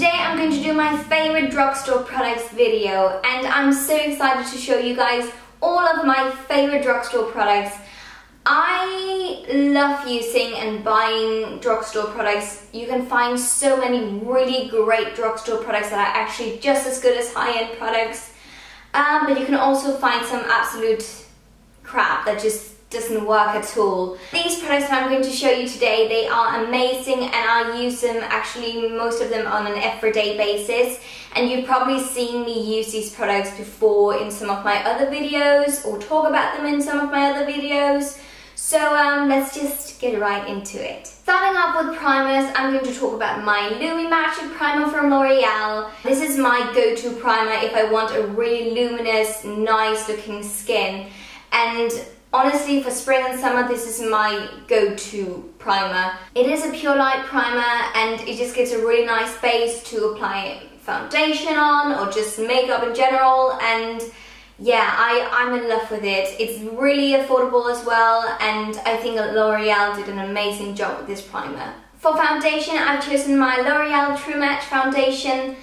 Today I'm going to do my favorite drugstore products video, and I'm so excited to show you guys all of my favorite drugstore products. I love using and buying drugstore products. You can find so many really great drugstore products that are actually just as good as high-end products, but you can also find some absolute crap that just doesn't work at all. These products that I'm going to show you today, they are amazing, and I use them, actually most of them, on an everyday basis, and you've probably seen me use these products before in some of my other videos or talk about them in some of my other videos. So let's just get right into it. Starting off with primers, I'm going to talk about my Lumi Magique primer from L'Oreal. This is my go-to primer if I want a really luminous, nice looking skin, and honestly, for spring and summer, this is my go-to primer. It is a pure light primer, and it just gives a really nice base to apply foundation on or just makeup in general, and yeah, I'm in love with it. It's really affordable as well, and I think L'Oreal did an amazing job with this primer. For foundation, I've chosen my L'Oreal True Match foundation.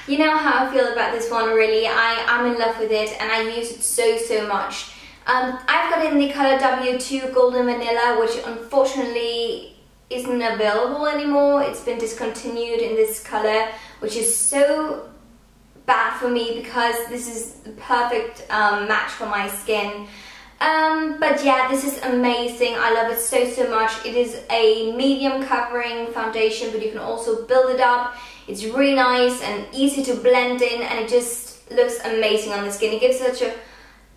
You know how I feel about this one, really. I'm in love with it, and I use it so much. I've got it in the color W2 Golden Vanilla, which unfortunately isn't available anymore. It's been discontinued in this color, which is so bad for me because this is the perfect match for my skin. But yeah, this is amazing. I love it so much. It is a medium covering foundation, but you can also build it up. It's really nice and easy to blend in, and it just looks amazing on the skin. It gives such a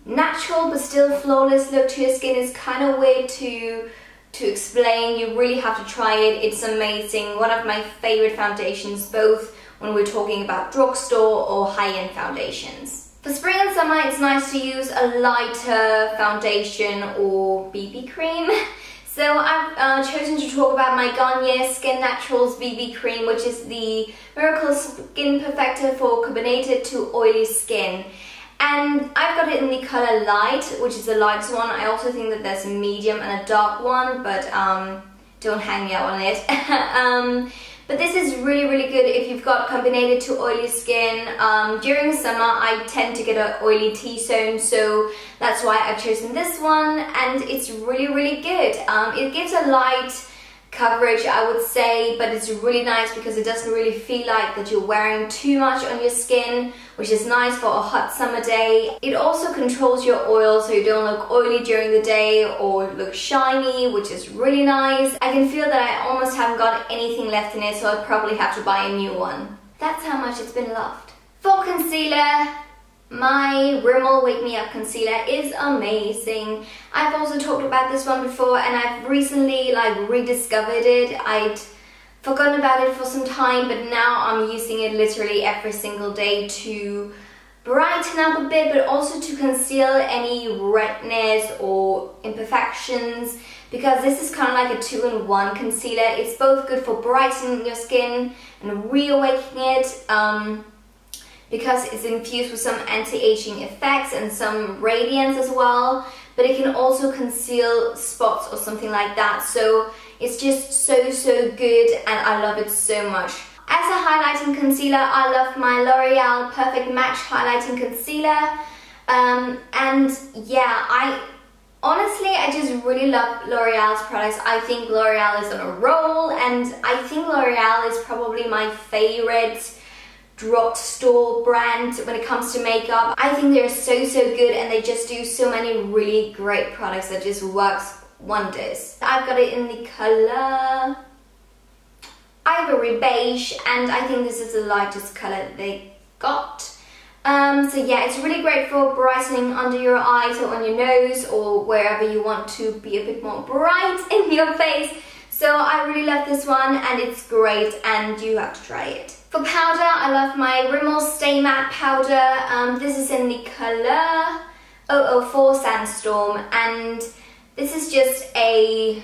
natural but still flawless look to your skin. Is kind of weird to explain. You really have to try it. It's amazing. One of my favorite foundations, both when we're talking about drugstore or high-end foundations. For spring and summer, it's nice to use a lighter foundation or BB cream. So I've chosen to talk about my Garnier Skin Naturals BB cream, which is the Miracle Skin Perfector for carbonated to oily skin. And I've got it in the color light, which is the lightest one. I also think that there's a medium and a dark one, but don't hang me out on it. But this is really good if you've got carbonated to oily skin. During summer, I tend to get an oily T-zone, so that's why I've chosen this one, and it's really good. It gives a light coverage, I would say, but it's really nice because it doesn't really feel like that you're wearing too much on your skin, which is nice for a hot summer day. It also controls your oil, so you don't look oily during the day or look shiny, which is really nice. I can feel that I almost haven't got anything left in it, so I'll probably have to buy a new one. That's how much it's been loved. For concealer, my Rimmel Wake Me Up concealer is amazing. I've also talked about this one before, and I've recently rediscovered it. I'd forgotten about it for some time, but now I'm using it literally every single day to brighten up a bit, but also to conceal any redness or imperfections, because this is kind of like a 2-in-1 concealer. It's both good for brightening your skin and reawakening it, because it's infused with some anti-aging effects and some radiance as well, but it can also conceal spots or something like that. So it's just so good, and I love it so much. As a highlighting concealer, I love my L'Oreal Perfect Match Highlighting Concealer. And yeah, I just really love L'Oreal's products. I think L'Oreal is on a roll, and I think L'Oreal is probably my favorite drugstore brand when it comes to makeup. I think they're so good, and they just do so many really great products that just works wonders. I've got it in the color Ivory Beige, and I think this is the lightest color that they got. So yeah, it's really great for brightening under your eyes or on your nose or wherever you want to be a bit more bright in your face. So I really love this one, and it's great, and you have to try it. For powder, I love my Rimmel Stay Matte powder. This is in the color 004 Sandstorm, and this is just a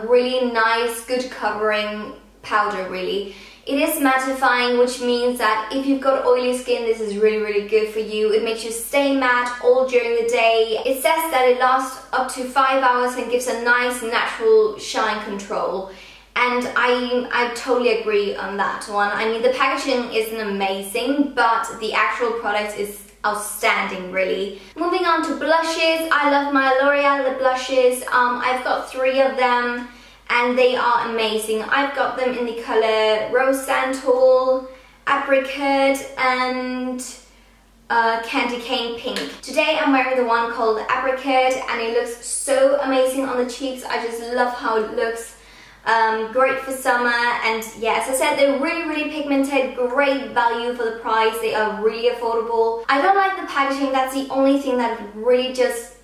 really nice, good covering powder, really. It is mattifying, which means that if you've got oily skin, this is really good for you. It makes you stay matte all during the day. It says that it lasts up to 5 hours and gives a nice natural shine control. And I totally agree on that one. I mean, the packaging isn't amazing, but the actual product is outstanding, really. Moving on to blushes, I love my L'Oreal lip blushes. I've got 3 of them and they are amazing. I've got them in the color Rose Santal, Apricot and Candy Cane Pink. Today I'm wearing the one called Apricot and it looks so amazing on the cheeks. I just love how it looks. Great for summer, and yeah, as I said, they're really pigmented, great value for the price. They are really affordable. I don't like the packaging. That's the only thing that really just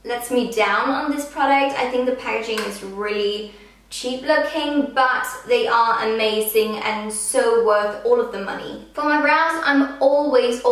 lets me down on this product. I think the packaging is really cheap looking, but they are amazing and so worth all of the money. For my brows, I'm always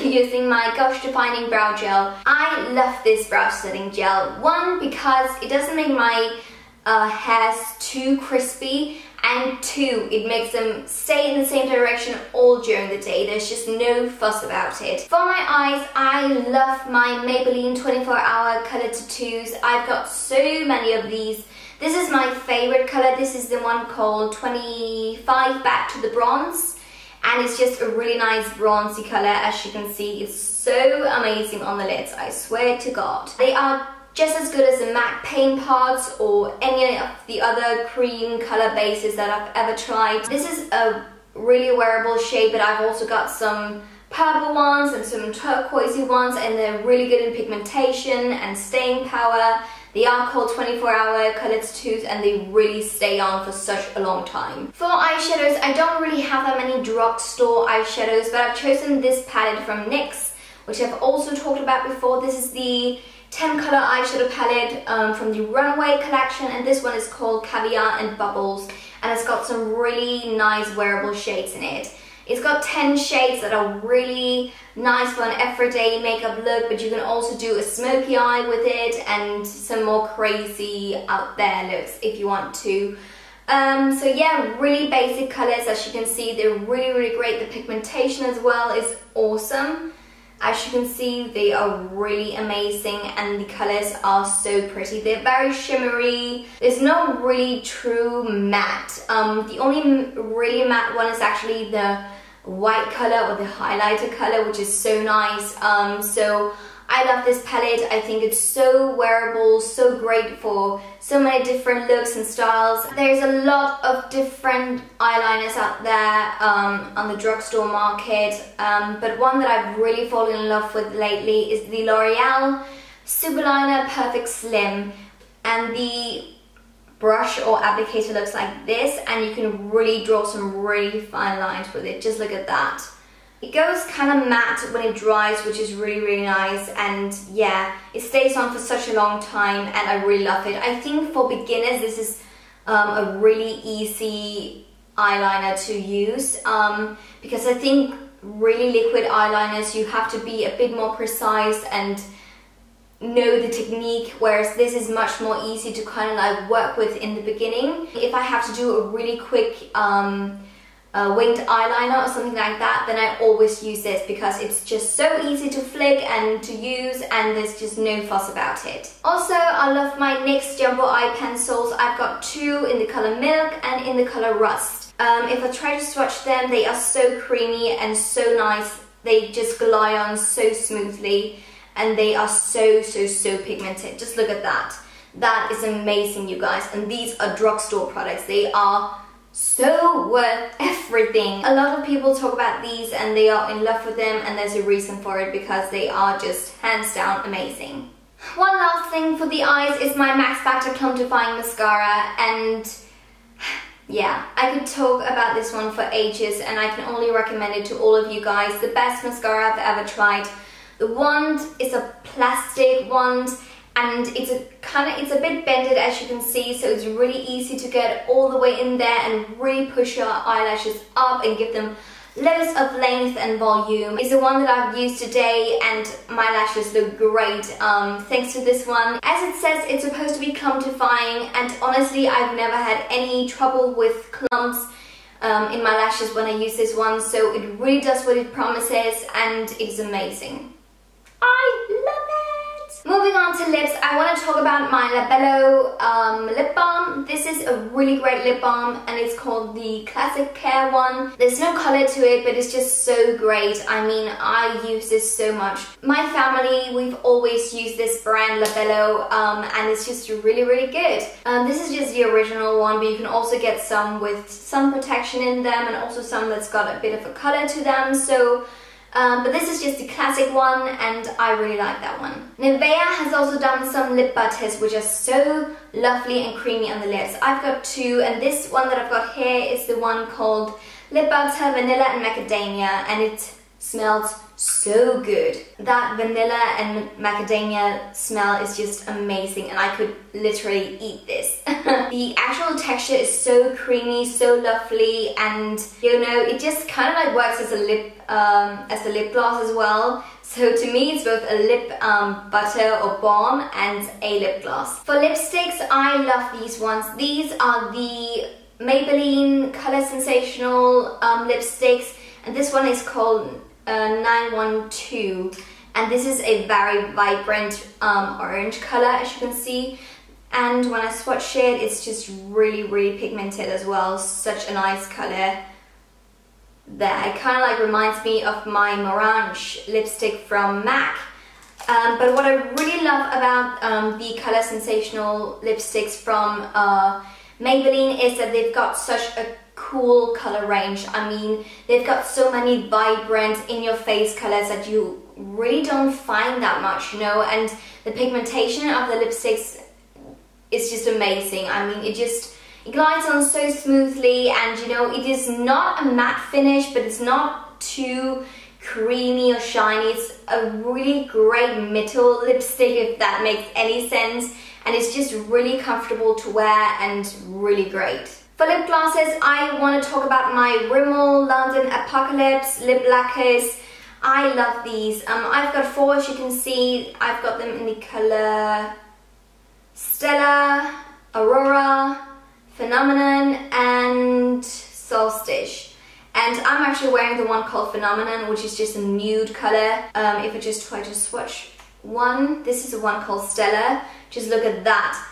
using my Gosh Definding Brow Gel. I love this brow setting gel. One, because it doesn't make my hairs too crispy, and 2, it makes them stay in the same direction all during the day. There's just no fuss about it. For my eyes, I love my Maybelline 24-hour color tattoos. I've got so many of these. This is my favorite color. This is the one called 25 Back to the Bronze, and it's just a really nice bronzy color. As you can see, it's so amazing on the lids, I swear to God. They are just as good as the MAC Paint Pots or any of the other cream color bases that I've ever tried. This is a really wearable shade, but I've also got some purple ones and some turquoisey ones, and they're really good in pigmentation and staying power. They are called 24-hour color tattoos and they really stay on for such a long time. For eyeshadows, I don't really have that many drugstore eyeshadows, but I've chosen this palette from NYX, which I've also talked about before. This is the 10 color eyeshadow palette from the Runway collection, and this one is called Caviar and Bubbles, and it's got some really nice wearable shades in it. It's got 10 shades that are really nice for an everyday makeup look, but you can also do a smoky eye with it and some more crazy out there looks if you want to. So yeah, really basic colors. As you can see, they're really great. The pigmentation as well is awesome. As you can see, they are really amazing and the colors are so pretty. They're very shimmery. There's no really true matte. The only really matte one is actually the white color or the highlighter color, which is so nice. So I love this palette. I think it's so wearable, so great for so many different looks and styles. There's a lot of different eyeliners out there on the drugstore market, but one that I've really fallen in love with lately is the L'Oreal Superliner Perfect Slim, and the brush or applicator looks like this, and you can really draw some really fine lines with it. Just look at that. It goes kind of matte when it dries, which is really nice, and yeah, it stays on for such a long time and I really love it. I think for beginners this is a really easy eyeliner to use, because I think really liquid eyeliners, you have to be a bit more precise and know the technique, whereas this is much more easy to kind of like work with in the beginning. If I have to do a really quick winged eyeliner or something like that, then I always use this because it's just so easy to flick and to use, and there's just no fuss about it. Also, I love my NYX Jumbo Eye Pencils. I've got 2 in the color Milk and in the color Rust. If I try to swatch them, they are so creamy and so nice. They just glide on so smoothly and they are so pigmented. Just look at that. That is amazing, you guys. And these are drugstore products. They are so worth everything. A lot of people talk about these and they are in love with them, and there's a reason for it, because they are just hands down amazing. One last thing for the eyes is my Max Factor Clump Defying Mascara, and yeah, I could talk about this one for ages and I can only recommend it to all of you guys. The best mascara I've ever tried. The wand is a plastic wand, and it's a bit bended, as you can see, so it's really easy to get all the way in there and really push your eyelashes up and give them loads of length and volume. It's the one that I've used today and my lashes look great thanks to this one. As it says, it's supposed to be clump defying, and honestly I've never had any trouble with clumps in my lashes when I use this one, so it really does what it promises and it's amazing. I love it! Moving on to lips, I want to talk about my Labello lip balm. This is a really great lip balm and it's called the Classic Care one. There's no color to it, but it's just so great. I mean, I use this so much. My family, we've always used this brand Labello and it's just really, really good. This is just the original one, but you can also get some with sun protection in them and also some that's got a bit of a color to them. So but this is just the classic one and I really like that one. Nivea has also done some lip butters which are so lovely and creamy on the lips. I've got two, and this one that I've got here is the one called Lip Butter Vanilla and Macadamia, and it smells so good. That vanilla and macadamia smell is just amazing and I could literally eat this. The actual texture is so creamy, so lovely, and you know, it just kind of like works as a lip gloss as well. So to me it's both a lip butter or balm and a lip gloss. For lipsticks, I love these ones. These are the Maybelline Color Sensational lipsticks, and this one is called 912, and this is a very vibrant orange color, as you can see, and when I swatch it, it's just really, really pigmented as well. Such a nice color that kind of like reminds me of my Morange lipstick from MAC. But what I really love about the Color Sensational lipsticks from Maybelline is that they've got such a cool color range. I mean, they've got so many vibrant in-your-face colors that you really don't find that much, you know, and the pigmentation of the lipsticks is just amazing. I mean, it glides on so smoothly, and you know, it is not a matte finish, but it's not too creamy or shiny. It's a really great middle lipstick, if that makes any sense, and it's just really comfortable to wear and really great. For lip glosses, I want to talk about my Rimmel London Apocalypse lip lacquers. I love these. I've got four, as you can see. I've got them in the color Stella, Aurora, Phenomenon and Solstice. And I'm actually wearing the one called Phenomenon, which is just a nude color. If I just try to swatch one, this is the one called Stella. Just look at that.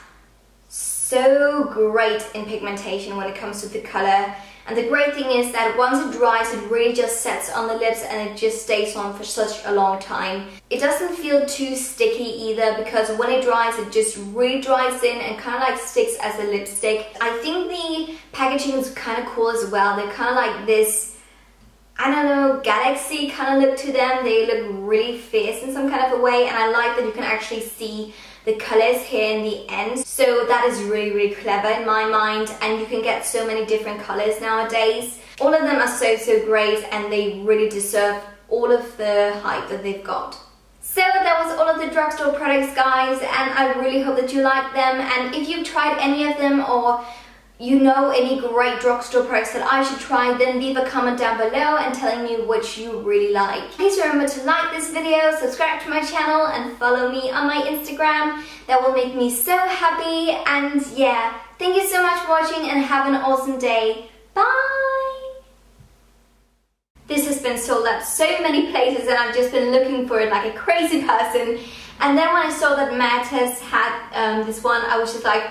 So great in pigmentation when it comes to the color, and the great thing is that once it dries, it really just sets on the lips and it just stays on for such a long time. It doesn't feel too sticky either, because when it dries, it just really dries in and kind of like sticks as a lipstick. I think the packaging is kind of cool as well. They're kind of like this, I don't know, galaxy kind of look to them. They look really fierce in some kind of a way, and I like that you can actually see the colors here in the end. So that is really, really clever in my mind, and you can get so many different colors nowadays. All of them are so, so great, and they really deserve all of the hype that they've got. So that was all of the drugstore products, guys, and I really hope that you like them. And if you've tried any of them, or you know any great drugstore products that I should try, then leave a comment down below and telling me which you really like. Please remember to like this video, subscribe to my channel and follow me on my Instagram. That will make me so happy. And yeah, thank you so much for watching and have an awesome day. Bye! This has been sold at so many places and I've just been looking for it like a crazy person. And then when I saw that Matt has had this one, I was just like,